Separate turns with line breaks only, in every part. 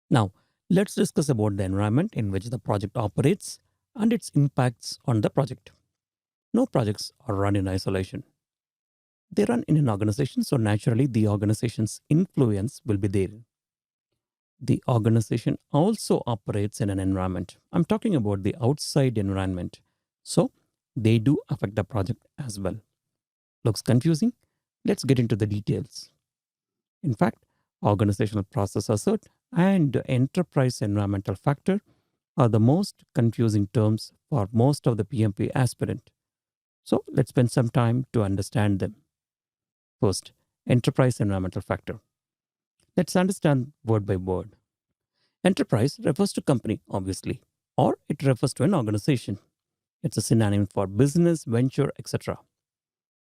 Now, let's discuss about the environment in which the project operates and its impacts on the project. No projects are run in isolation. They run in an organization, so naturally the organization's influence will be there. The organization also operates in an environment. I'm talking about the outside environment. So they do affect the project as well. Looks confusing? Let's get into the details. In fact, organizational process assert and enterprise environmental factor are the most confusing terms for most of the PMP aspirant. So let's spend some time to understand them. First, enterprise environmental factor. Let's understand word by word. Enterprise refers to company, obviously, or it refers to an organization. It's a synonym for business, venture, etc.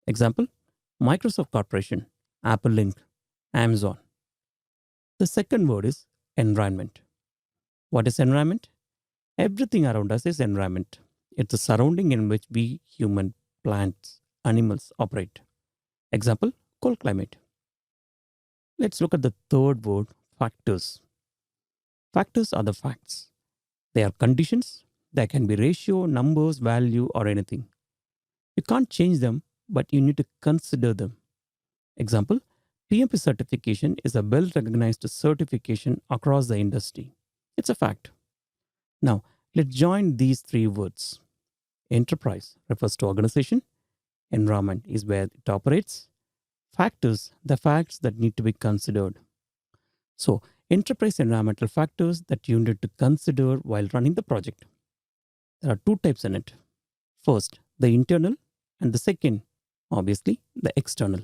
Example, Microsoft Corporation, Apple Inc., Amazon. The second word is environment. What is environment? Everything around us is environment. It's a surrounding in which we, human, plants, animals operate. Example, cold climate. Let's look at the third word, factors. Factors are the facts. They are conditions. They can be ratio, numbers, value, or anything. You can't change them, but you need to consider them. Example, PMP certification is a well recognized certification across the industry. It's a fact. Now, let's join these three words. Enterprise refers to organization, environment is where it operates, factors, the facts that need to be considered. So, enterprise environmental factors that you need to consider while running the project. There are two types in it. First, the internal, and the second, obviously, the external.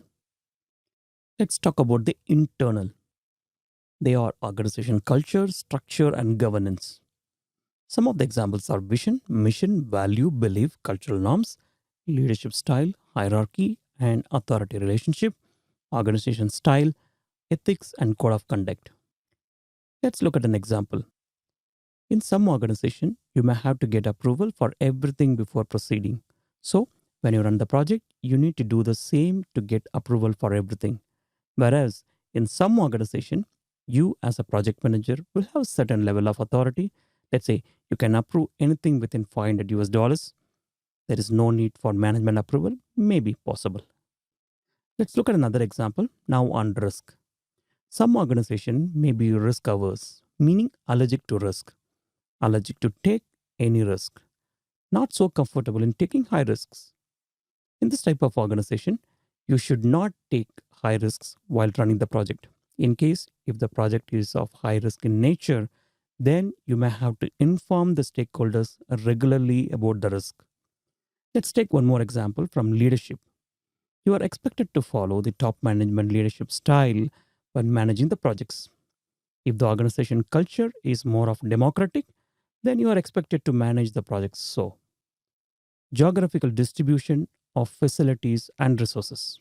Let's talk about the internal. They are organization culture, structure, and governance. Some of the examples are vision, mission, value, belief, cultural norms, leadership style, hierarchy, and authority relationship, organization style, ethics, and code of conduct. Let's look at an example. In some organization, you may have to get approval for everything before proceeding. So, when you run the project, you need to do the same to get approval for everything. Whereas in some organization, you as a project manager will have a certain level of authority. Let's say you can approve anything within 500 US dollars. There is no need for management approval, may be possible. Let's look at another example now on risk. Some organization may be risk averse, meaning allergic to risk, allergic to take any risk, not so comfortable in taking high risks. In this type of organization, you should not take high risks while running the project. In case if the project is of high risk in nature, then you may have to inform the stakeholders regularly about the risk. Let's take one more example from leadership. You are expected to follow the top management leadership style when managing the projects. If the organization culture is more of democratic, then you are expected to manage the projects so. Geographical distribution of facilities and resources.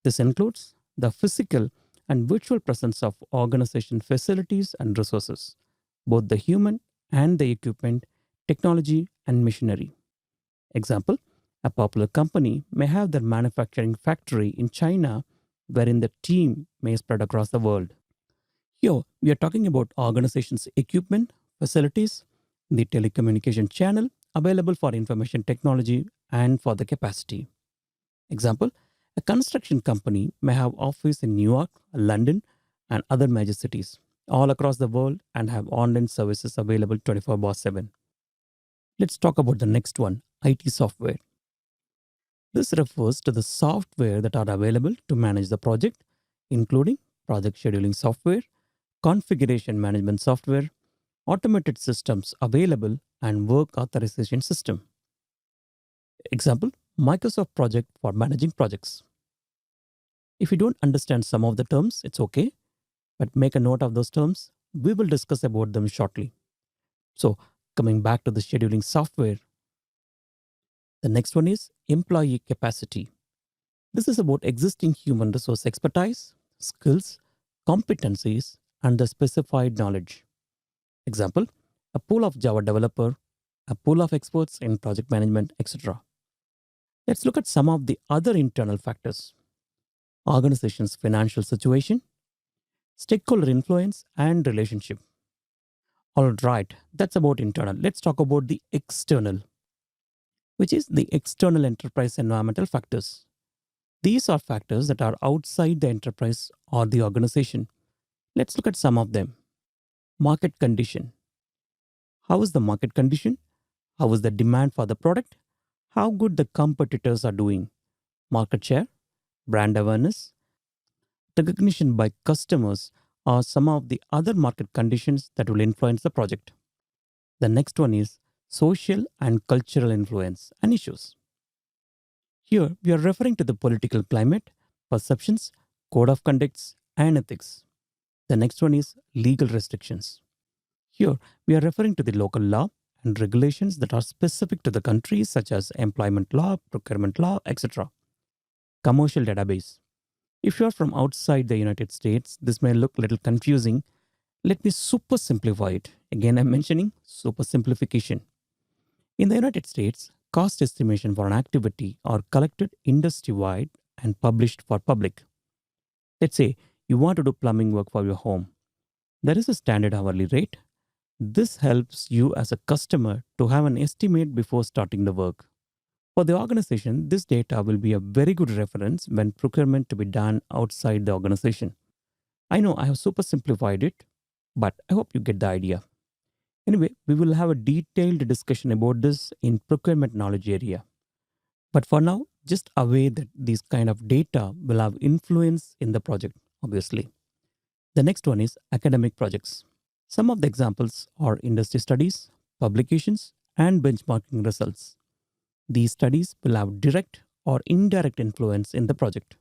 This includes the physical and virtual presence of organization facilities and resources, both the human and the equipment, technology, and machinery. Example, a popular company may have their manufacturing factory in China, wherein the team may spread across the world. Here, we are talking about organizations' equipment, facilities, the telecommunication channel available for information technology and for the capacity. Example, a construction company may have office in New York, London, and other major cities all across the world and have online services available 24 by 7. Let's talk about the next one, IT software. This refers to the software that are available to manage the project, including project scheduling software, configuration management software, automated systems available, and work authorization system. Example, Microsoft project for managing projects. If you don't understand some of the terms, it's okay, but make a note of those terms. We will discuss about them shortly. So, coming back to the scheduling software, the next one is employee capacity. This is about existing human resource expertise, skills, competencies, and the specified knowledge. Example, a pool of Java developer, a pool of experts in project management, etc. Let's look at some of the other internal factors. Organization's financial situation, stakeholder influence and relationship. All right, that's about internal. Let's talk about the external, which is the external enterprise environmental factors. These are factors that are outside the enterprise or the organization. Let's look at some of them. Market condition. How is the market condition? How is the demand for the product? How good the competitors are doing? Market share, brand awareness, recognition by customers are some of the other market conditions that will influence the project. The next one is social and cultural influence and issues. Here, we are referring to the political climate, perceptions, code of conducts, and ethics. The next one is legal restrictions. Here, we are referring to the local law and regulations that are specific to the country, such as employment law, procurement law, etc. Commercial database. If you are from outside the United States, this may look a little confusing. Let me super simplify it. Again, I'm mentioning super simplification. In the United States, cost estimation for an activity are collected industry-wide and published for public. Let's say you want to do plumbing work for your home. There is a standard hourly rate. This helps you as a customer to have an estimate before starting the work. For the organization, this data will be a very good reference when procurement to be done outside the organization. I know I have super simplified it, but I hope you get the idea. Anyway, we will have a detailed discussion about this in procurement knowledge area. But for now, just aware that these kind of data will have influence in the project, obviously. The next one is academic projects. Some of the examples are industry studies, publications, and benchmarking results. These studies will have direct or indirect influence in the project.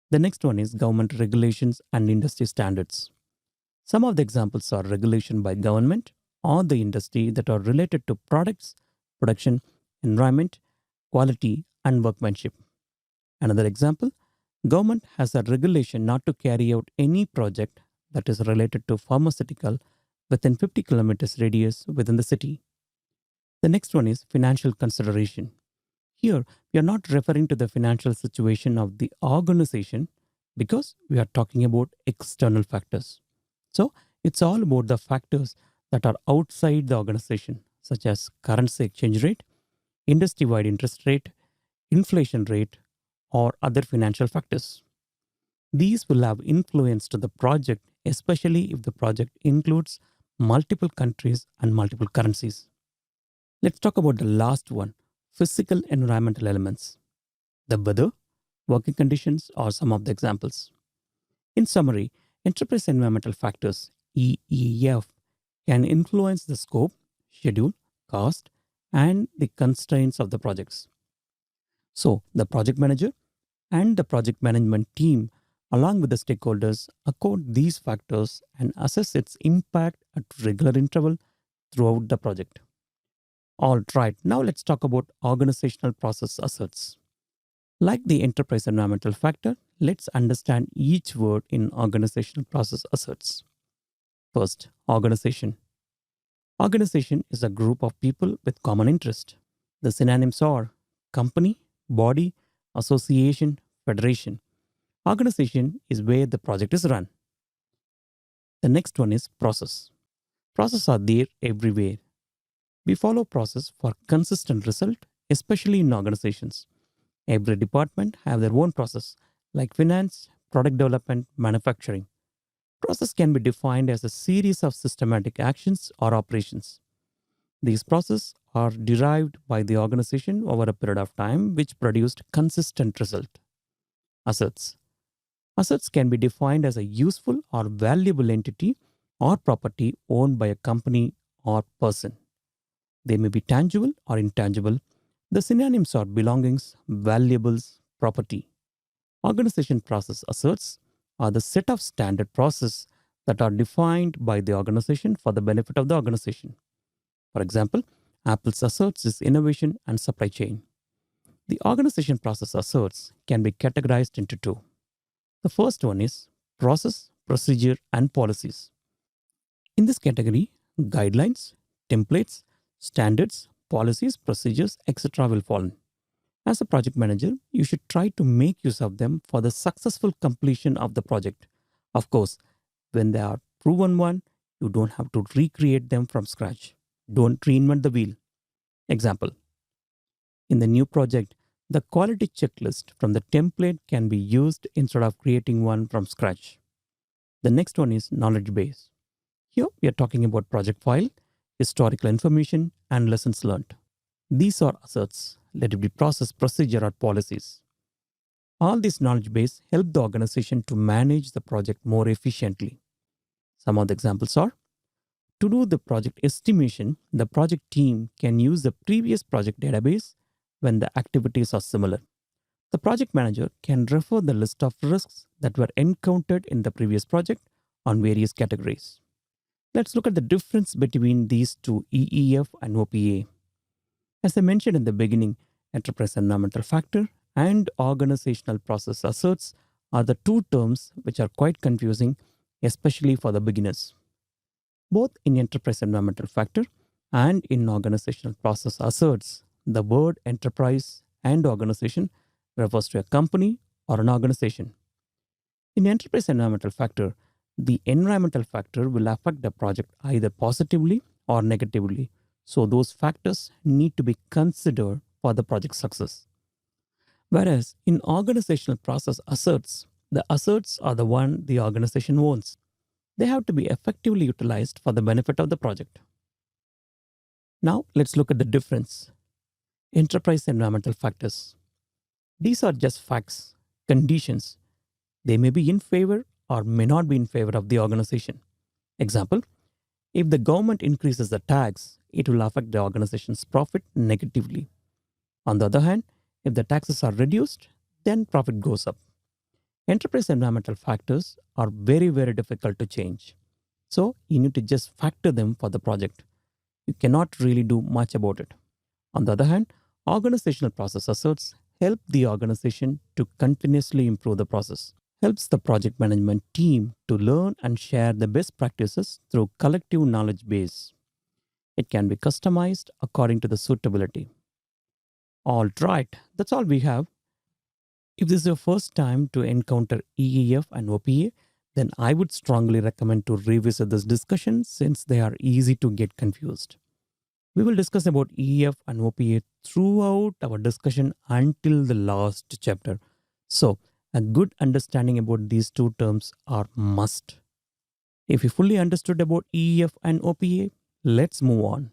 The next one is government regulations and industry standards. Some of the examples are regulation by government or the industry that are related to products, production, environment, quality, and workmanship. Another example, government has a regulation not to carry out any project that is related to pharmaceutical within 50 kilometers radius within the city. The next one is financial consideration. Here, we are not referring to the financial situation of the organization because we are talking about external factors. So, it's all about the factors that are outside the organization, such as currency exchange rate, industry-wide interest rate, inflation rate, or other financial factors. These will have influence to the project, especially if the project includes multiple countries and multiple currencies. Let's talk about the last one, physical environmental elements. The weather, working conditions are some of the examples. In summary, enterprise environmental factors, EEF, can influence the scope, schedule, cost, and the constraints of the projects. So, the project manager and the project management team, along with the stakeholders, accord these factors and assess its impact at regular interval throughout the project. All right, now let's talk about organizational process assets. Like the enterprise environmental factor, let's understand each word in organizational process assets. First, organization. Organization is a group of people with common interest. The synonyms are company, body, association, federation. Organization is where the project is run. The next one is process. Processes are there everywhere. We follow process for consistent result, especially in organizations. Every department have their own process, like finance, product development, manufacturing. Process can be defined as a series of systematic actions or operations. These processes are derived by the organization over a period of time which produced consistent result. Assets. Assets can be defined as a useful or valuable entity or property owned by a company or person. They may be tangible or intangible. The synonyms are belongings, valuables, property. Organization process assets are the set of standard processes that are defined by the organization for the benefit of the organization. For example, Apple's asserts is innovation and supply chain. The organization process asserts can be categorized into two. The first one is process, procedure, and policies. In this category, guidelines, templates, standards, policies, procedures, etc. will fall. As a project manager, you should try to make use of them for the successful completion of the project. Of course, when they are proven one, You don't have to recreate them from scratch. Don't reinvent the wheel. Example: in the new project, the quality checklist from the template can be used instead of creating one from scratch. The next one is knowledge base. Here we are talking about project file, historical information, and lessons learned. These are assets, let it be process, procedure, or policies. All these knowledge base help the organization to manage the project more efficiently. Some of the examples are: to do the project estimation, the project team can use the previous project database when the activities are similar. The project manager can refer the list of risks that were encountered in the previous project on various categories. Let's look at the difference between these two, EEF and OPA. As I mentioned in the beginning, enterprise environmental factor and organizational process asserts are the two terms which are quite confusing, especially for the beginners. Both in enterprise environmental factor and in organizational process asserts, the word enterprise and organization refers to a company or an organization. In enterprise environmental factor, the environmental factor will affect the project either positively or negatively. So those factors need to be considered for the project success. Whereas in organizational process asserts, the asserts are the one the organization owns. They have to be effectively utilized for the benefit of the project. Now let's look at the difference. Enterprise environmental factors. These are just facts, conditions. They may be in favor or may not be in favor of the organization. Example: if the government increases the tax, it will affect the organization's profit negatively. On the other hand, if the taxes are reduced, then profit goes up. Enterprise environmental factors are very difficult to change. So you need to just factor them for the project. You cannot really do much about it. On the other hand, organizational process asserts help the organization to continuously improve the process, helps the project management team to learn and share the best practices through collective knowledge base. It can be customized according to the suitability. All right, that's all we have. If this is your first time to encounter EEF and OPA, then I would strongly recommend to revisit this discussion since they are easy to get confused. We will discuss about EEF and OPA throughout our discussion until the last chapter. So, a good understanding about these two terms are must. If you fully understood about EEF and OPA, let's move on.